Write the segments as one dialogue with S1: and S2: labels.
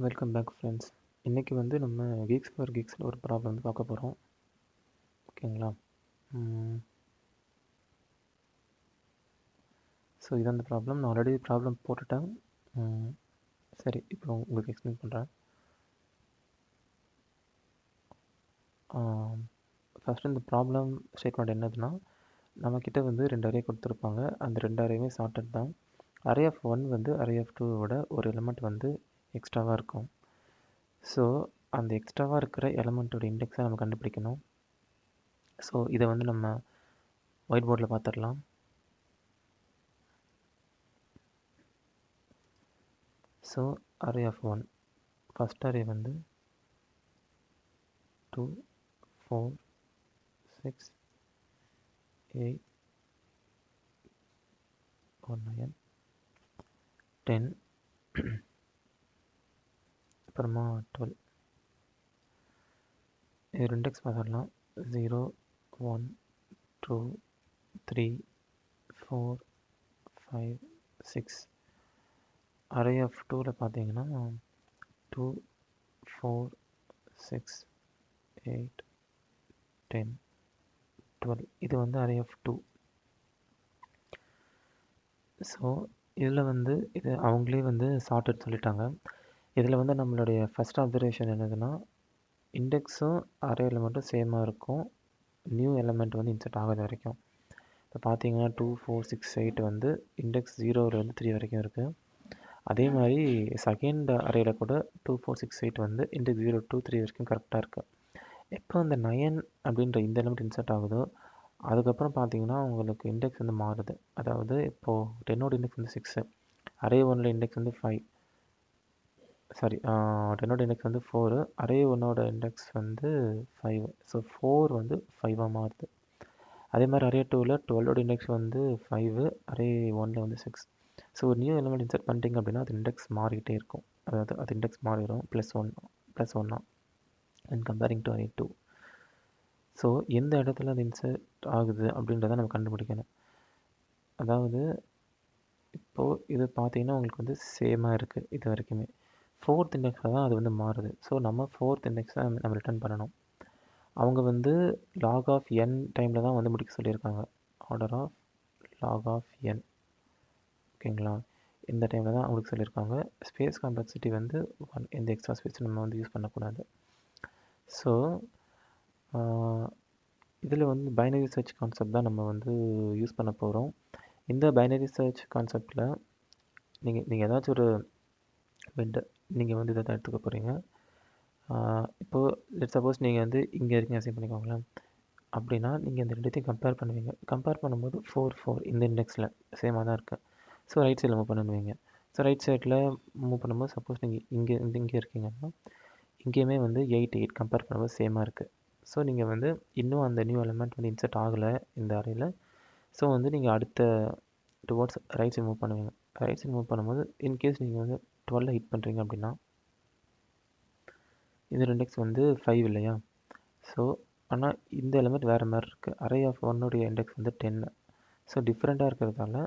S1: Welcome back friends. இன்றைக்கி வந்து நம்ம கீக்ஸ் ஃபார் கீக்ஸில் ஒரு ப்ராப்ளம் வந்து பார்க்க போகிறோம். ஓகேங்களா? ஸோ இது அந்த ப்ராப்ளம் நான் ஆல்ரெடி ப்ராப்ளம் போட்டுட்டேன். சரி, இப்போ உங்களுக்கு எக்ஸ்பிளைன் பண்ணுறேன். ஃபஸ்ட்டு இந்த ப்ராப்ளம் ஸ்டேட்மெண்ட் என்னதுன்னா, நம்மக்கிட்ட வந்து 2 அரே கொடுத்துருப்பாங்க. அந்த 2 அரேயுமே சார்ட்டட் தான். அரே ஆஃப் 1 வந்து அரே ஆஃப் 2வோட ஒரு எலிமெண்ட் வந்து எக்ஸ்ட்ராவாக இருக்கும். ஸோ அந்த எக்ஸ்ட்ராவாக இருக்கிற எலிமெண்ட்டோட இண்டெக்ஸை நம்ம கண்டுபிடிக்கணும். ஸோ இதை வந்து நம்ம ஒயிட் போர்டில் பார்த்துடலாம். So array of 1 first array வந்து 2 4 6 8 9 10 அப்புறமா 12. இது இண்டெக்ஸ் பார்த்துடலாம். 0 1 2 3 4 5 6. அரே ஆஃப் 2வில் பார்த்தீங்கன்னா 2 4 6 8 10 12. இது வந்து அரே ஆஃப் 2. ஸோ இதில் வந்து இது அவங்களே வந்து சார்ட்டட் சொல்லிட்டாங்க. இதில் வந்து நம்மளுடைய ஃபஸ்ட் அப்சர்வேஷன் என்னதுன்னா, இண்டெக்ஸும் அரே எலிமெண்ட்டும் சேமாக இருக்கும் நியூ எலிமெண்ட் வந்து இன்சர்ட் ஆகாத வரைக்கும். இப்போ பார்த்தீங்கன்னா 2 4 6 8 வந்து இண்டெக்ஸ் 0லேருந்து 3 வரைக்கும் இருக்குது. அதே மாதிரி செகண்ட் அரேயில் கூட 2 4 6 8 வந்து இண்டெக்ஸ் 0 2 3 வரைக்கும் கரெக்டாக இருக்குது. எப்போ அந்த 9 அப்படின்ற இந்த எலிமெண்ட் இன்சர்ட் ஆகுதோ அதுக்கப்புறம் பார்த்தீங்கன்னா உங்களுக்கு இண்டெக்ஸ் வந்து மாறுது. அதாவது இப்போது 10ஓட இண்டெக்ஸ் வந்து 6, அரே 1ல் இண்டெக்ஸ் வந்து 5, சாரி 10ஓட இண்டெக்ஸ் வந்து 4, அரே 1ஓட இண்டெக்ஸ் வந்து 5. ஸோ 4 வந்து 5ஆக மாறுது. அதே மாதிரி அரே 2வில் 12ஓட இண்டெக்ஸ் வந்து 5, அரே 1ல் வந்து 6. ஸோ ஒரு நியூ எலிமெண்ட் இன்சர்ட் பண்ணிட்டீங்க அப்படின்னா அது இண்டெக்ஸ் மாறிக்கிட்டே இருக்கும். அதாவது அது இண்டெக்ஸ் மாறிடும் +1 and comparing to array 2. So எந்த இடத்துல அது இன்சர்ட் ஆகுது அப்படின்றத நம்ம கண்டுபிடிக்கணும். அதாவது இப்போது இது பார்த்தீங்கன்னா உங்களுக்கு வந்து சேமாக இருக்குது இது வரைக்குமே. 4th இண்டெக்ஸில் தான் அது வந்து மாறுது. ஸோ நம்ம 4th இண்டெக்ஸை நம்ம ரிட்டர்ன் பண்ணணும். அவங்க வந்து log ஆஃப் n டைமில் தான் வந்து முடிக்க சொல்லியிருக்காங்க. Order of log of n. ஓகேங்களா? இந்த டைமில் தான் அவங்களுக்கு சொல்லியிருக்காங்க. ஸ்பேஸ் காம்ப்ளெக்சிட்டி வந்து 1. எந்த எக்ஸ்ட்ரா ஸ்பேஸ் நம்ம வந்து யூஸ் பண்ணக்கூடாது. ஸோ இதில் வந்து பைனரி சர்ச் கான்செப்ட் தான் நம்ம வந்து யூஸ் பண்ண போகிறோம். இந்த பைனரி சர்ச் கான்செப்டில் நீங்கள் ஏதாச்சும் ஒரு பெட் நீங்கள் வந்து இதை தான் எடுத்துக்க போகிறீங்க. இப்போது லெட்ஸ் சப்போஸ் நீங்கள் வந்து இங்கே இருக்கீங்க அசைன் பண்ணிக்கோங்களேன். அப்படின்னா நீங்கள் இந்த ரெண்டுத்தையும் கம்பேர் பண்ணுவீங்க. கம்பேர் பண்ணும்போது 4 4 இந்த இண்டெக்ஸில் சேமாக தான் இருக்குது. ஸோ ரைட் சைடில் மூவ் பண்ணுவீங்க. ஸோ ரைட் சைடில் மூவ் பண்ணும்போது சப்போஸ் நீங்கள் இங்கே இருக்கீங்கன்னா இங்கேயுமே வந்து 8 8 கம்பேர் பண்ணும்போது சேமாக இருக்குது. ஸோ நீங்கள் வந்து இன்னும் அந்த நியூ எலிமெண்ட் வந்து இன்சர்ட் ஆகலை இந்த அரேயில். ஸோ வந்து நீங்கள் அடுத்த டுவர்ட்ஸ் ரைட் சைடு மூவ் பண்ணுவீங்க. ரைட் சைடு மூவ் பண்ணும்போது இன்கேஸ் நீங்கள் வந்து 12 ஹிட் பண்ணுறீங்க அப்படின்னா இது இண்டெக்ஸ் வந்து 5 இல்லையா? ஸோ ஆனால் இந்த எலிமெண்ட் வேறு மாதிரி இருக்குது. அரே ஆஃப் 1உடைய இண்டெக்ஸ் வந்து 10. ஸோ டிஃப்ரெண்ட்டாக இருக்கிறதால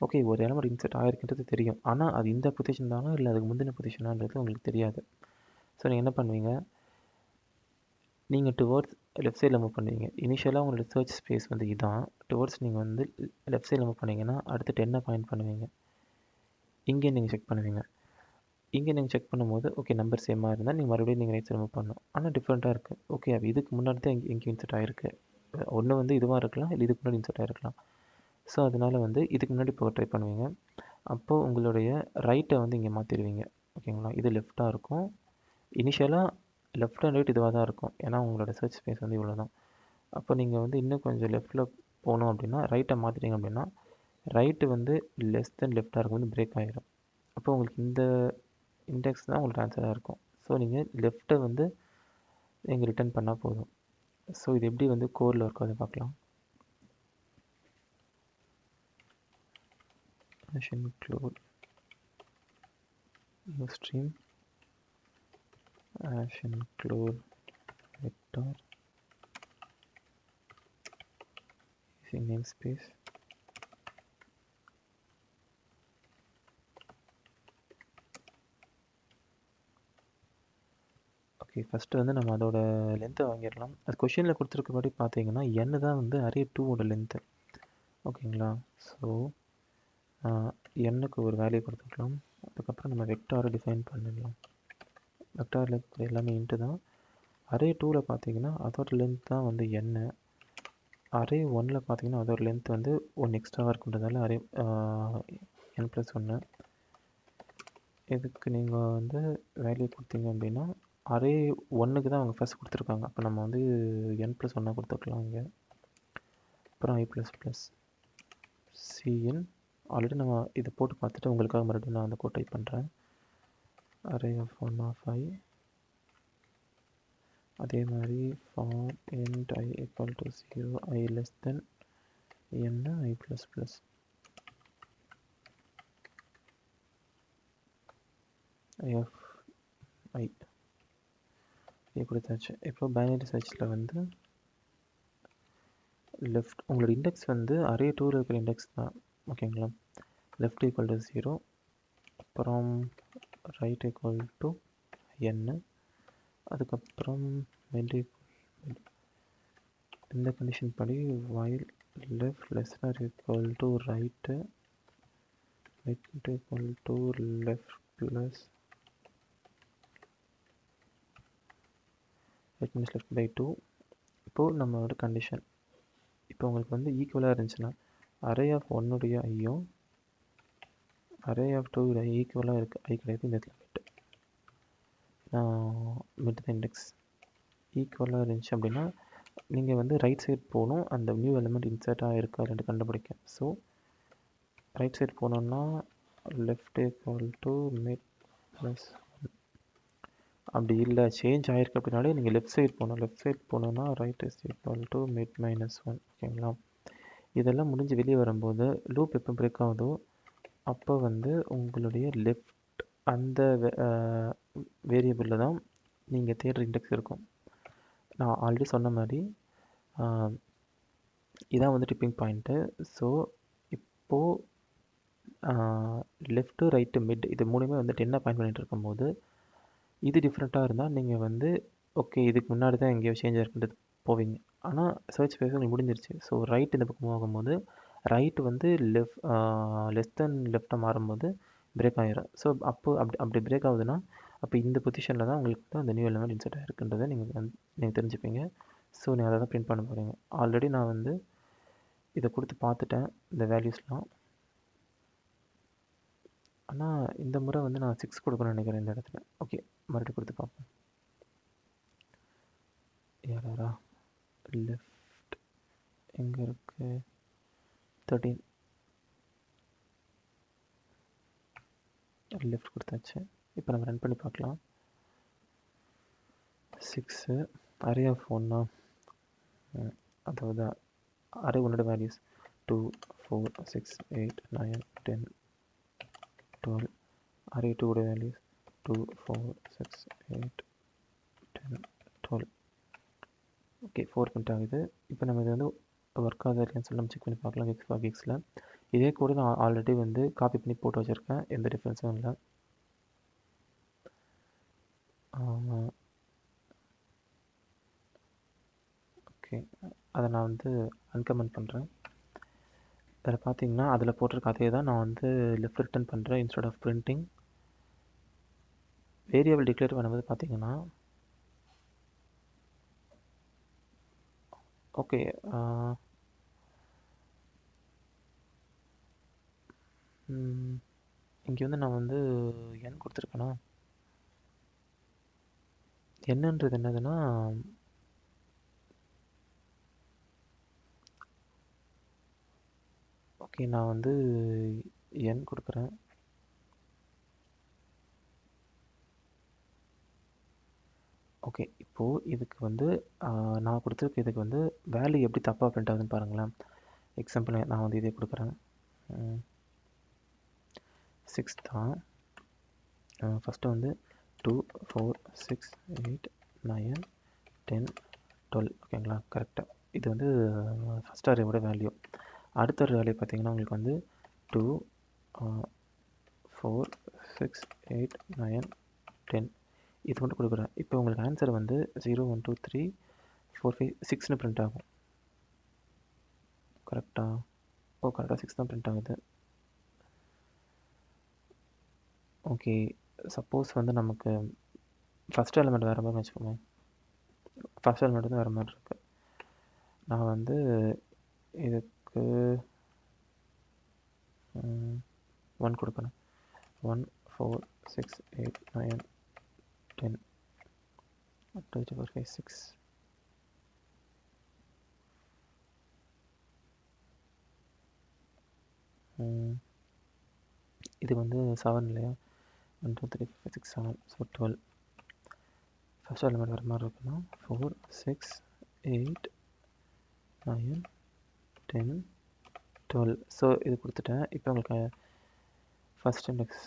S1: ஓகே ஒரு எலிமெண்ட் இன்சர்ட் ஆகிருக்கின்றது தெரியும். ஆனால் அது இந்த பொசிஷன் தானா இல்லை அதுக்கு முந்தின பொசிஷனான்றது உங்களுக்கு தெரியாது. ஸோ நீங்கள் என்ன பண்ணுவீங்க, நீங்கள் டுவர்ட்ஸ் லெஃப்ட் சைடில் மூவ் பண்ணுவீங்க. இனிஷியலாக உங்களோட சர்ச் ஸ்பேஸ் வந்து இதான். டுவர்ட்ஸ் நீங்கள் வந்து லெஃப்ட் சைடில் மூவ் பண்ணிங்கன்னா அடுத்து 10 பாயிண்ட் பண்ணுவீங்க. இங்கே நீங்கள் செக் பண்ணுவீங்க. இங்கே நீங்கள் செக் பண்ணும்போது ஓகே நம்பர் சேமாக இருந்தால் நீங்கள் மறுபடியும் நீங்கள் ரைட் சைடு மூவ் பண்ணணும். ஆனால் டிஃப்ரெண்ட்டாக இருக்குது. ஓகே அப்போ இதுக்கு முன்னாடி தான் இங்கே இன்சர்ட் ஆகிருக்கு. ஒன்று வந்து இதுவாக இருக்கலாம், இல்லை இதுக்கு முன்னாடி இன்சர்ட் ஆகிருக்கலாம். ஸோ அதனால் வந்து இதுக்கு முன்னாடி இப்போ ட்ரை பண்ணுவீங்க. அப்போது உங்களுடைய ரைட்டை வந்து இங்கே மாற்றிடுவீங்க. ஓகேங்களா? இது லெஃப்ட்டாக இருக்கும். இனிஷியலாக லெஃப்ட் அண்ட் ரைட் இதுவாக தான் இருக்கும். ஏன்னா உங்களோட சர்ச் ஸ்பேஸ் வந்து இவ்வளோ தான். அப்போ நீங்கள் வந்து இன்னும் கொஞ்சம் லெஃப்ட்டில் போகணும் அப்படின்னா ரைட்டை மாற்றிட்டீங்க அப்படின்னா ரைட்டு வந்து லெஸ் தென் லெஃப்டாக இருக்கும் வந்து பிரேக் ஆகிடும். அப்போ உங்களுக்கு இந்த இண்டெக்ஸ் தான் உங்களுக்கு ஆன்சராக இருக்கும். ஸோ நீங்கள் லெஃப்ட்டை வந்து நீங்கள் ரிட்டர்ன் பண்ணால் போதும். ஸோ இது எப்படி வந்து கோடில் ஒர்க் ஆகுது பார்க்கலாம். include new stream include vector using namespace okay, first வந்து நம்ம அதோட லென்த்தை வாங்கிடலாம். அது கொஷினில் கொடுத்துருக்கபடி பார்த்தீங்கன்னா n தான் வந்து அரே 2ஓட லென்த்து. ஓகேங்களா? ஸோ nக்கு ஒரு வேல்யூ கொடுத்துக்கலாம். அதுக்கப்புறம் நம்ம வெக்டாரை டிஃபைன் பண்ணிடலாம். வெக்டாரில் இருக்கிற எல்லாமே இன்ட்டு தான். அரே 2வில் பார்த்தீங்கன்னா அதோட லென்த் தான் வந்து n. அரே 1ல் பார்த்தீங்கன்னா அதோட லென்த் வந்து 1 எக்ஸ்ட்ராவாக இருக்குன்றதால அரே n+1. இதுக்கு நீங்கள் வந்து வேல்யூ கொடுத்தீங்க அப்படின்னா அரே 1க்கு தான் அவங்க ஃபஸ்ட் கொடுத்துருக்காங்க. அப்போ நம்ம வந்து n+1 கொடுத்துக்கலாம் இங்கே. அப்புறம் i++ cn. ஆல்ரெடி நம்ம இதை போட்டு பார்த்துட்டு உங்களுக்காக மறுபடியும் நான் அந்த கோட் டைப் பண்ணுறேன். Array of 1 of i. அதே மாதிரி for int i equal to 0 i less than n i++. i of i கொடுத்தாச்சு. இப்போ பைனரி சர்ச்சில் வந்து லெஃப்ட் உங்களோட இண்டெக்ஸ் வந்து அரே 2ல் இருக்கிற இண்டெக்ஸ் தான். ஓகேங்களா? லெஃப்ட் ஈக்குவல் டு 0, அப்புறம் ரைட் ஈக்குவல் டு n, அதுக்கப்புறம் மிட் இந்த கண்டிஷன் படி while left lesser equal to right, mid equal to left plus right minus left by 2. இப்போது நம்மளோட கண்டிஷன் இப்போ உங்களுக்கு வந்து ஈக்குவலாக இருந்துச்சுன்னா அரே ஆஃப் 1உடைய ஐயும் அரே ஆஃப் 2உடைய ஈக்குவலாக இருக்குது. ஐ கிடையாது, இந்த இடத்துல மிட் த இண்டெக்ஸ் ஈக்குவலாக இருந்துச்சு அப்படின்னா நீங்கள் வந்து ரைட் சைட் போகணும். அந்த நியூ எலிமெண்ட் இன்சர்ட் ஆகிருக்கா ரெண்டு கண்டுபிடிக்கும். ஸோ ரைட் சைட் போனோம்னா left equal to mid plus, அப்படி இல்லை சேஞ்ச் ஆகிருக்கு அப்படின்னாலே நீங்கள் லெஃப்ட் சைட் போகணும். லெஃப்ட் சைட் போனோன்னா right is equal to mid -1. ஓகேங்களா? இதெல்லாம் முடிஞ்சு வெளியே வரும்போது லூப் எப்போ பிரேக் ஆகுதோ அப்போ வந்து உங்களுடைய லெஃப்ட் அந்த வேரியபிளில் தான் நீங்கள் தேடுற இண்டெக்ஸ் இருக்கும். நான் ஆல்ரெடி சொன்ன மாதிரி இதான் வந்து டிப்பிங் பாயிண்ட்டு. ஸோ இப்போது லெஃப்ட்டு ரைட்டு மிட் இது மூணுமே வந்து 10 பாயிண்ட் பண்ணிகிட்டு இருக்கும்போது இது டிஃப்ரெண்ட்டாக இருந்தால் நீங்கள் வந்து ஓகே இதுக்கு முன்னாடி தான் எங்கேயோ சேஞ்ச் ஆகிருக்குன்றது போவீங்க. ஆனால் சர்ச் ஃபேஸ் உங்களுக்கு முடிஞ்சிருச்சு. ஸோ ரைட் இந்த பக்கம் ஆகும்போது ரைட்டு வந்து லெஸ் தென் லெஃப்டாக மாறும்போது பிரேக் ஆகிரும். ஸோ அப்படி பிரேக் ஆகுதுன்னா அப்போ இந்த பொசிஷனில் தான் உங்களுக்கு தான் அந்த நியூ எலிமெண்ட் இன்சர்ட் ஆகிருக்குன்றதை நீங்கள் தெரிஞ்சுப்பீங்க. ஸோ நீங்கள் அதை தான் பிரிண்ட் பண்ண போகிறீங்க. ஆல்ரெடி நான் வந்து இதை கொடுத்து பார்த்துட்டேன் இந்த வேல்யூஸ்லாம். ஆனால் இந்த முறை வந்து நான் 6 கொடுக்கணும்னு நினைக்கிறேன் இந்த இடத்துல. ஓகே, மறுபடியும் கொடுத்து பார்ப்போம். யாரா லெஃப்ட் எங்கே இருக்குது? 13 லெஃப்ட் கொடுத்தாச்சு. இப்போ நம்ம ரன் பண்ணி பார்க்கலாம். 6 அரே ஆஃப் 1, அதாவது அரே 1ஓட வேல்யூஸ் 2 4 6 8 9 10 12. அரே 2ஓட வேல்யூஸ் 2 4 6 8 10 12. ஓகே, 4 பிரிண்ட் ஆகுது. இப்போ நம்ம இது வந்து ஒர்க் ஆகுது இல்லைன்னு சொல்லி நம்ம செக் பண்ணி பார்க்கலாம். Xfig இதே கூட நான் ஆல்ரெடி வந்து காப்பி பண்ணி போட்டு வச்சுருக்கேன். எந்த டிஃப்ரென்ஸும் இல்லை. ஓகே, அதை நான் வந்து அன்கமெண்ட் பண்ணுறேன். அதில் பார்த்தீங்கன்னா அதில் போட்டிருக்க அதே தான் நான் வந்து லெஃப்ட் ரிட்டர்ன் பண்ணுறேன் instead of printing. Variable declare பண்ணும்போது பார்த்தீங்கன்னா ஓகே இங்கே வந்து நான் வந்து n கொடுத்துருக்கேனா, என்னன்றது என்னதுன்னா ஓகே நான் வந்து n கொடுக்குறேன். ஓகே, இப்போது இதுக்கு வந்து நான் கொடுத்துருக்க இதுக்கு வந்து வேல்யூ எப்படி தப்பாக பிரிண்ட் ஆகுதுன்னு பாருங்களேன். எக்ஸாம்பிள் நான் வந்து இதே கொடுக்குறேன். 6 தான். ஃபஸ்ட்டு வந்து 2 4 6 8 9 10 12. ஓகேங்களா? கரெக்டாக இது வந்து ஃபஸ்ட் அரேவோட வேல்யூ. அடுத்த ஒரு வேல்யூ பார்த்தீங்கன்னா உங்களுக்கு வந்து 2 4 6 8 9 10. இது மட்டும் கொடுக்குறேன். இப்போ உங்களுக்கு ஆன்சர் வந்து 0 1 2 3 4 5 6ன்னு பிரிண்ட் ஆகும். கரெக்டாக? ஓ, கரெக்டாக 6 தான் பிரிண்ட் ஆகுது. ஓகே, சப்போஸ் வந்து நமக்கு ஃபஸ்ட் எலிமெண்ட் வேறு மாதிரி வச்சுக்கோங்க. ஃபஸ்ட் எலிமெண்ட் வந்து வேறு மாதிரி இருக்குது. நான் வந்து இதுக்கு 1 கொடுக்குறேன். 1 4 6 8 9 10 2 4 5 6. இது வந்து 7 இல்லையா? 1 2 3 4 5 6 7. ஸோ 12. ஃபஸ்ட் எலிமெண்ட் வர மாதிரி இருக்குன்னா 4 6 8 9 10 12. ஸோ இது கொடுத்துட்டேன். இப்போ உங்களுக்கு first index.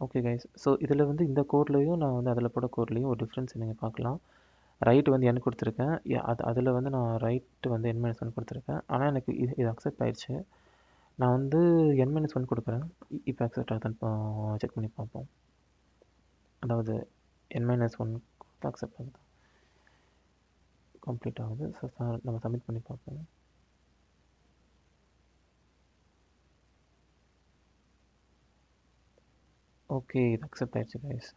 S1: Okay guys, so இதில் வந்து இந்த கோட்லேயும் நான் வந்து அதில் போட கோட்லேயும் ஒரு டிஃப்ரென்ஸ் நீங்கள் பார்க்கலாம். ரைட் வந்து n கொடுத்துருக்கேன். அதில் வந்து நான் ரைட்டு வந்து n-1 கொடுத்துருக்கேன். ஆனால் எனக்கு இது அக்செப்ட் ஆயிடுச்சு. நான் வந்து n-1 கொடுக்குறேன். இப்போ அக்செப்ட் ஆகுதுன்னு செக் பண்ணி பார்ப்போம். அதாவது n-1 அக்செப்ட் ஆகுது, கம்ப்ளீட் ஆகுது. ஸோ நம்ம சப்மிட் பண்ணி பார்ப்போம். ஓகே, இது அக்செப்ட் ஆயிடுச்சு கைஸ்.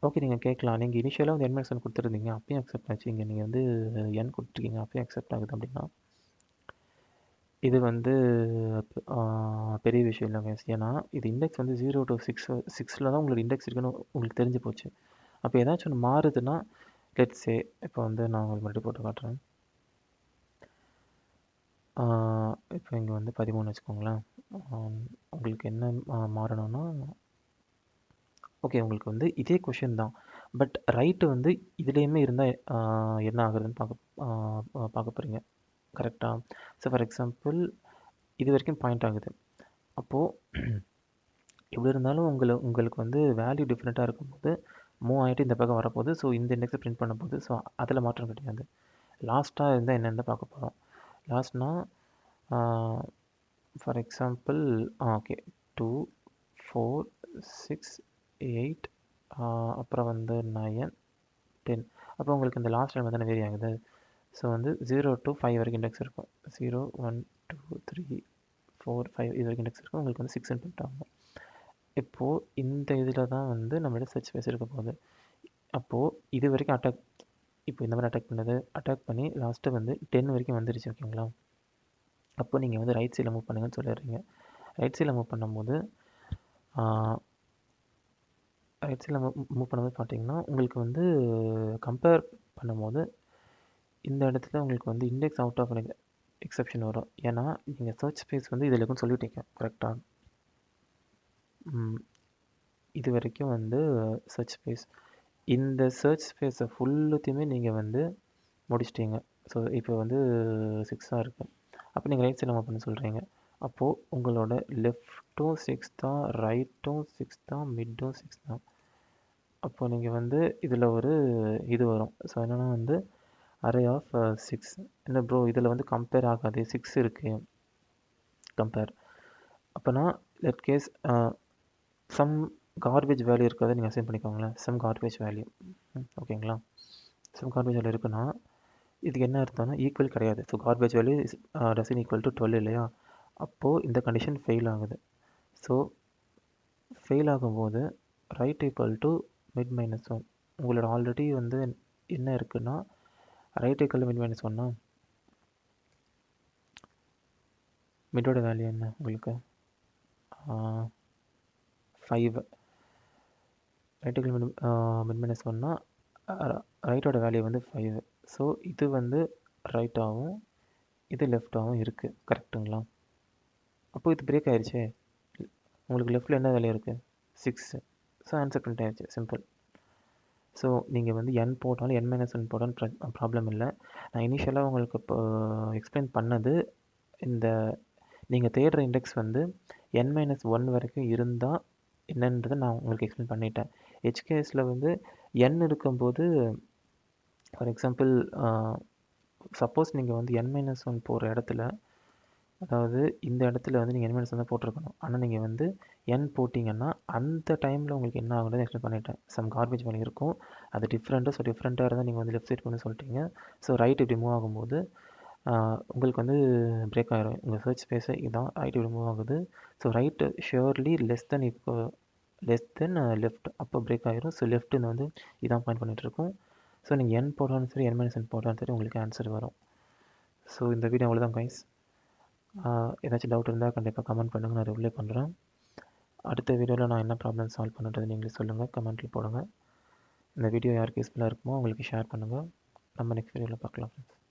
S1: ஓகே, நீங்கள் கேட்கலாம், நீங்கள் இனிஷியலாக வந்து n-1 கொடுத்துருந்தீங்க, அப்பயும் அக்செப்ட் ஆச்சு. இங்கே நீங்கள் வந்து n கொடுத்துருக்கீங்க, அப்பயும் அக்செப்ட் ஆகுது அப்படின்னா இது வந்து பெரிய விஷயம் இல்லை கைஸ். ஏன்னா இது இண்டெக்ஸ் வந்து 0 to 6 தான் உங்களுக்கு இண்டெக்ஸ் இருக்குன்னு உங்களுக்கு தெரிஞ்சு போச்சு. அப்போ ஏதாச்சும் ஒன்று மாறுதுன்னா லெட்ஸே, இப்போ வந்து நான் உங்களுக்கு மறுபடியும் போட்டு காட்டுறேன். இப்போ இங்கே வந்து 13 வச்சுக்கோங்களேன். உங்களுக்கு என்ன மாறணும்னா, ஓகே உங்களுக்கு வந்து இதே கொஷின் தான், பட் ரைட்டு வந்து இதுலேயுமே இருந்தால் என்ன ஆகுதுன்னு பார்க்க போகிறீங்க. கரெக்டாக? ஸோ ஃபார் எக்ஸாம்பிள் இது வரைக்கும் பாயிண்ட் ஆகுது. அப்போது எப்படி இருந்தாலும் உங்களுக்கு வந்து வேல்யூ டிஃப்ரெண்ட்டாக இருக்கும்போது மூவ் ஆகிட்டு இந்த பக்கம் வரப்போகுது. ஸோ இந்த இண்டெக்ஸை பிரிண்ட் பண்ண போகுது. ஸோ அதில் மாற்றம் கிடையாது. லாஸ்ட்டாக இருந்தால் என்னென்னு பார்க்க போகிறோம். லாஸ்ட்னா ஃபார் எக்ஸாம்பிள் ஓகே 2 4 6 8 அப்புறம் வந்து 9 10. அப்போ உங்களுக்கு இந்த லாஸ்ட் டைம் தானே வேரி ஆகுது. ஸோ வந்து 0 to 5 வரைக்கும் இண்டெக்ஸ் இருக்கும். 0 1 2 3 4 5 இது வரைக்கும் இண்டெக்ஸ் இருக்கும். உங்களுக்கு வந்து 6 பிரிண்ட் ஆகும். இப்போது இந்த இதில் தான் வந்து நம்மளோட சர்ச் ஸ்பேஸ் இருக்க போகுது. அப்போது இது வரைக்கும் அட்டாக், இப்போ இந்த மாதிரி அட்டாக் பண்ணி லாஸ்ட்டு வந்து 10 வரைக்கும் வந்துருச்சு. ஓகேங்களா? அப்போ நீங்கள் வந்து ரைட் சைடில் மூவ் பண்ணுங்கன்னு சொல்லிடுறீங்க. ரைட் சைடில் மூவ் பண்ணும்போது பார்த்தீங்கன்னா உங்களுக்கு வந்து கம்பேர் பண்ணும்போது இந்த இடத்துல உங்களுக்கு வந்து இண்டெக்ஸ் அவுட் ஆஃப் எக்ஸப்ஷன் வரும். ஏன்னா நீங்கள் சர்ச் ஸ்பேஸ் வந்து இதில் இருக்குன்னு சொல்லிட்டீங்க. கரெக்டாக? இது வரைக்கும் வந்து சர்ச் ஸ்பேஸ், இந்த சர்ச் ஸ்பேஸை ஃபுல்லுத்தையுமே நீங்கள் வந்து முடிச்சிட்டிங்க. ஸோ இப்போ வந்து 6 இருக்குது. அப்போ நீங்கள் ரைட் சைடில் மூவ் பண்ண சொல்கிறீங்க. அப்போது உங்களோட லெஃப்ட்டும் 6 தான், ரைட்டும் 6 தான், மிட்டும் 6 தான். அப்போது நீங்கள் வந்து இதில் ஒரு இது வரும். ஸோ என்னென்னா வந்து அரே ஆஃப் 6. என்ன ப்ரோ இதில் வந்து கம்பேர் ஆகாது, 6 இருக்குது கம்பேர். அப்போனா let case some garbage value இருக்கிறத நீங்கள் அசைன் பண்ணிக்கோங்களேன். Some garbage value. ஓகேங்களா? சம் கார்பேஜ் வேல்யூ இருக்குன்னா இதுக்கு என்ன அர்த்தம்னா ஈக்குவல் கிடையாது. So garbage value doesn't equal to 12 இல்லையா? அப்போது இந்த கண்டிஷன் ஃபெயில் ஆகுது. ஸோ ஃபெயில் ஆகும்போது ரைட் ஈக்குவல் டு மிட் -1. உங்களோட ஆல்ரெடி வந்து என்ன இருக்குன்னா ரைட் ஈக்குவல் மிட் -1னா மிட்டோட வேல்யூ என்ன உங்களுக்கு 5. ரைட் ஈக்குவல் மிட் -1னா ரைட்டோட வேல்யூ வந்து 5. ஸோ இது வந்து ரைட்டாகவும் இது லெஃப்டாகவும் இருக்குது. கரெக்டுங்களா? அப்போது இது பிரேக் ஆயிடுச்சு. உங்களுக்கு லெஃப்டில் என்ன வேல்யூ இருக்குது? 6. ஸோ ஆன்சர் பிரிண்ட் ஆயிடுச்சு. சிம்பிள். ஸோ நீங்கள் வந்து n போட்டாலும் n-1 போட்டாலும் ப்ராப்ளம் இல்லை. நான் இனிஷியலாக உங்களுக்கு இப்போ எக்ஸ்பிளைன் பண்ணது இந்த நீங்கள் தேடுற இண்டெக்ஸ் வந்து n-1 வரைக்கும் இருந்தால் என்னன்றதை நான் உங்களுக்கு எக்ஸ்பிளைன் பண்ணிட்டேன். ஹெச்கேஎஸில் வந்து n இருக்கும்போது ஃபார் எக்ஸாம்பிள் சப்போஸ் நீங்கள் வந்து n-1 போகிற இடத்துல அதாவது இந்த இடத்துல வந்து நீங்கள் எலிமெண்ட்ஸ் வந்து போட்டிருக்கணும். ஆனால் நீங்கள் வந்து என் போட்டிங்கன்னா அந்த டைமில் உங்களுக்கு என்ன ஆகுன்றதை எக்ஸ்பிளைன் பண்ணிட்டேன். சம் கார்பேஜ் வேல்யூ இருக்கும், அது டிஃப்ரெண்ட்டு. ஸோ டிஃப்ரெண்ட்டாக இருந்தால் நீங்கள் வந்து லெஃப்ட் சைட் பண்ணி சொல்லிட்டீங்க. ஸோ ரைட் இப்படி மூவ் ஆகும்போது உங்களுக்கு வந்து பிரேக் ஆகிரும். உங்கள் சர்ச் ஸ்பேஸை இதான் ரைட் இப்படி மூவ் ஆகுது. So right surely less than இப்போ லெஸ் தென் லெஃப்ட் அப்போ பிரேக் ஆகிரும். ஸோ லெஃப்ட்டுன்னு வந்து இதான் பாயிண்ட் பண்ணிகிட்ருக்கோம். ஸோ நீங்கள் என் போட்டாலும் சரி என் மைனஸ் என் போட்டாலும் சரி உங்களுக்கு ஆன்சர் வரும். ஸோ இந்த வீடியோ அவ்வளோதான் கைஸ். ஏதாச்சும் டவுட் இருந்தால் கண்டிப்பாக கமெண்ட் பண்ணுங்கள், நான் ரிப்ளை பண்ணுறேன். அடுத்த வீடியோவில் நான் என்ன ப்ராப்ளம் சால்வ் பண்ணுறது நீங்களே சொல்லுங்கள், கமெண்ட்டில் போடுங்க. இந்த வீடியோ யாருக்கு யூஸ்ஃபுல்லாக இருக்குமோ அவங்களுக்கு ஷேர் பண்ணுங்கள். நம்ம நெக்ஸ்ட் வீடியோவில் பார்க்கலாம் ஃப்ரெண்ட்ஸ்.